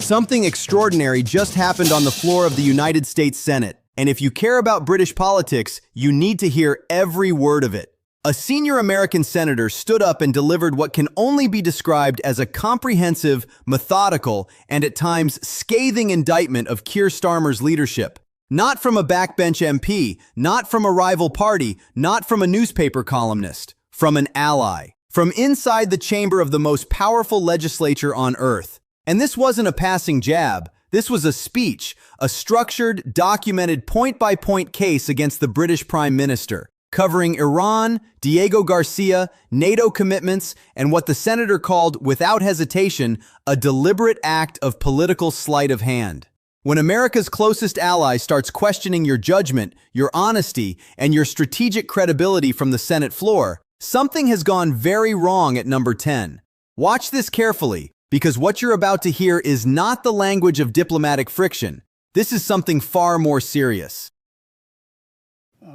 Something extraordinary just happened on the floor of the United States Senate, and if you care about British politics, you need to hear every word of it. A senior American senator stood up and delivered what can only be described as a comprehensive, methodical, and at times scathing indictment of Keir Starmer's leadership. Not from a backbench MP, not from a rival party, not from a newspaper columnist, from an ally. From inside the chamber of the most powerful legislature on earth. And this wasn't a passing jab. This was a speech, a structured, documented point-by-point case against the British Prime Minister, covering Iran, Diego Garcia, NATO commitments, and what the senator called, without hesitation, a deliberate act of political sleight of hand. When America's closest ally starts questioning your judgment, your honesty, and your strategic credibility from the Senate floor, something has gone very wrong at number 10. Watch this carefully, because what you're about to hear is not the language of diplomatic friction. This is something far more serious.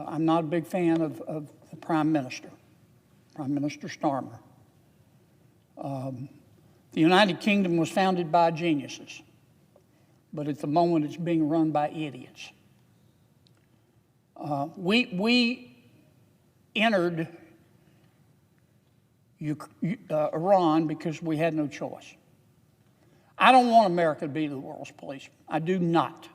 I'm not a big fan of the Prime Minister, Prime Minister Starmer. The United Kingdom was founded by geniuses, but at the moment it's being run by idiots. We entered Iran because we had no choice. I don't want America to be the world's policeman. I do not.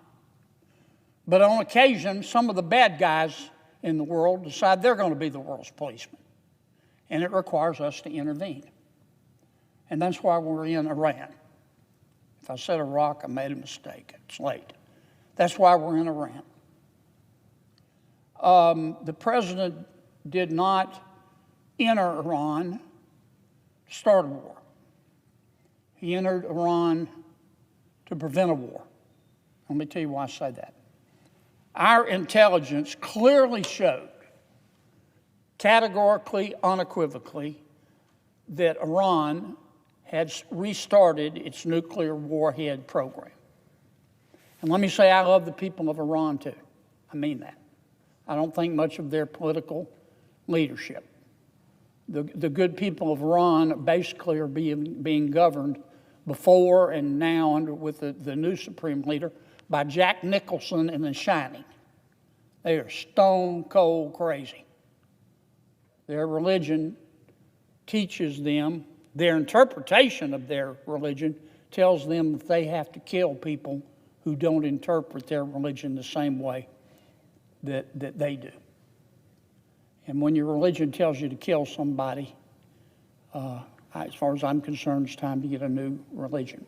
But on occasion, some of the bad guys in the world decide they're going to be the world's policeman. And it requires us to intervene. And that's why we're in Iran. If I said Iraq, I made a mistake. It's late. That's why we're in Iran. The president did not enter Iran to start a war. He entered Iran to prevent a war. Let me tell you why I say that. Our intelligence clearly showed, categorically, unequivocally, that Iran had restarted its nuclear warhead program. And let me say, I love the people of Iran too. I mean that. I don't think much of their political leadership. The good people of Iran basically are being governed before and now with the new supreme leader by Jack Nicholson and The Shining. They are stone cold crazy. Their religion teaches them, their interpretation of their religion tells them that they have to kill people who don't interpret their religion the same way that they do. And when your religion tells you to kill somebody, as far as I'm concerned, it's time to get a new religion.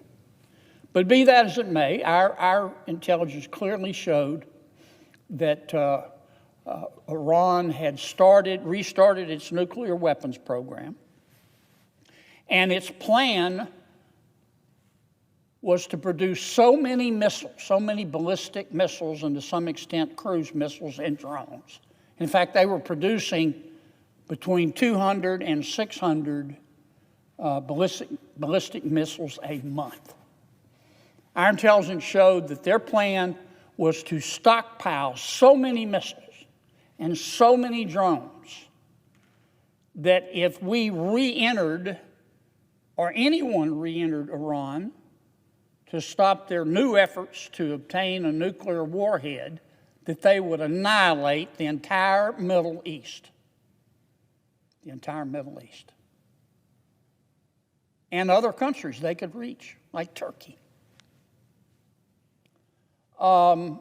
But be that as it may, our intelligence clearly showed that Iran had restarted its nuclear weapons program, and its plan was to produce so many missiles, so many ballistic missiles, and to some extent cruise missiles and drones. In fact, they were producing between 200 and 600 ballistic missiles a month. Our intelligence showed that their plan was to stockpile so many missiles and so many drones that if we re-entered, or anyone re-entered Iran to stop their new efforts to obtain a nuclear warhead, that they would annihilate the entire Middle East. The entire Middle East. And other countries they could reach, like Turkey. That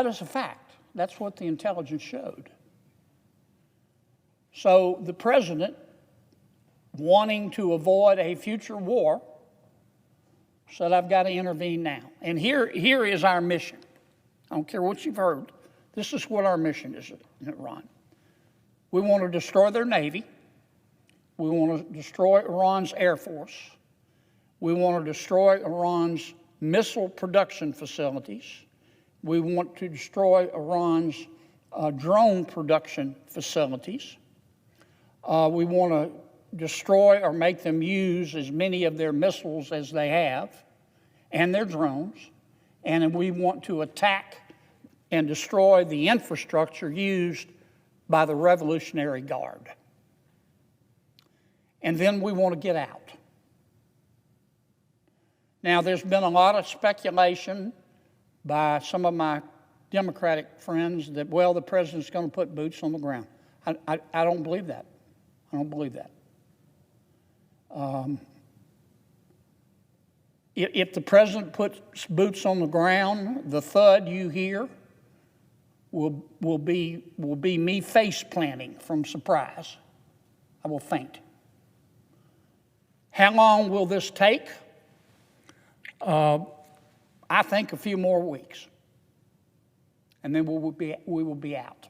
is a fact. That's what the intelligence showed. So the president, wanting to avoid a future war, said, I've got to intervene now. And here is our mission. I don't care what you've heard. This is what our mission is in Iran. We want to destroy their navy. We want to destroy Iran's air force. We want to destroy Iran's missile production facilities. We want to destroy Iran's drone production facilities. We want to destroy or make them use as many of their missiles as they have and their drones. And we want to attack and destroy the infrastructure used by the Revolutionary Guard. And then we want to get out. Now, there's been a lot of speculation by some of my Democratic friends that, well, the president's going to put boots on the ground. I don't believe that. I don't believe that. If the president puts boots on the ground, the thud you hear will be me face planting from surprise. I will faint. How long will this take? I think a few more weeks, and then we will be out.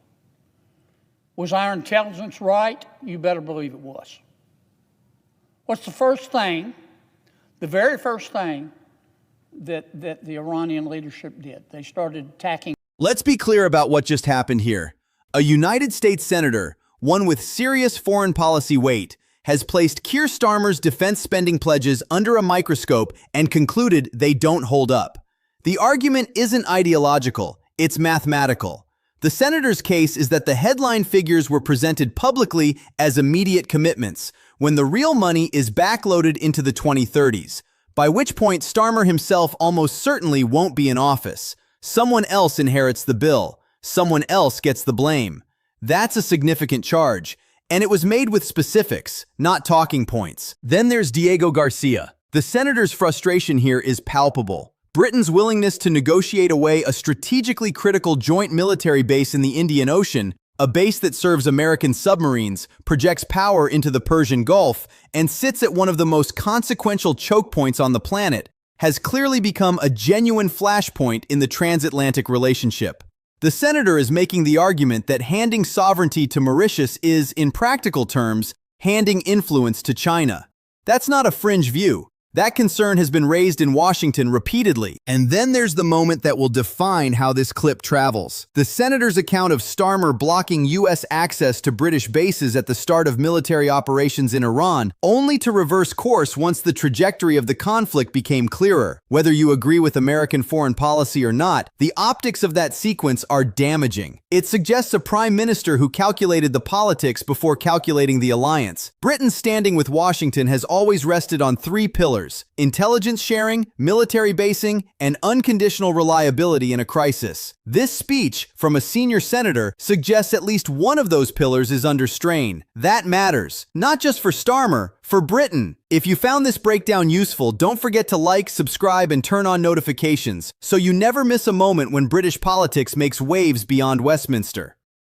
Was our intelligence right? You better believe it was. What's the first thing, the very first thing that the Iranian leadership did? They started attacking. Let's be clear about what just happened here. A United States senator, one with serious foreign policy weight, has placed Keir Starmer's defense spending pledges under a microscope and concluded they don't hold up. The argument isn't ideological, it's mathematical. The senator's case is that the headline figures were presented publicly as immediate commitments, when the real money is backloaded into the 2030s, by which point Starmer himself almost certainly won't be in office. Someone else inherits the bill. Someone else gets the blame. That's a significant charge, and it was made with specifics, not talking points. Then there's Diego Garcia. The senator's frustration here is palpable. Britain's willingness to negotiate away a strategically critical joint military base in the Indian Ocean, a base that serves American submarines, projects power into the Persian Gulf, and sits at one of the most consequential choke points on the planet, has clearly become a genuine flashpoint in the transatlantic relationship. The senator is making the argument that handing sovereignty to Mauritius is, in practical terms, handing influence to China. That's not a fringe view. That concern has been raised in Washington repeatedly. And then there's the moment that will define how this clip travels. The senator's account of Starmer blocking U.S. access to British bases at the start of military operations in Iran, only to reverse course once the trajectory of the conflict became clearer. Whether you agree with American foreign policy or not, the optics of that sequence are damaging. It suggests a prime minister who calculated the politics before calculating the alliance. Britain's standing with Washington has always rested on three pillars: intelligence sharing, military basing, and unconditional reliability in a crisis. This speech from a senior senator suggests at least one of those pillars is under strain. That matters, not just for Starmer, for Britain. If you found this breakdown useful, don't forget to like, subscribe, and turn on notifications so you never miss a moment when British politics makes waves beyond Westminster.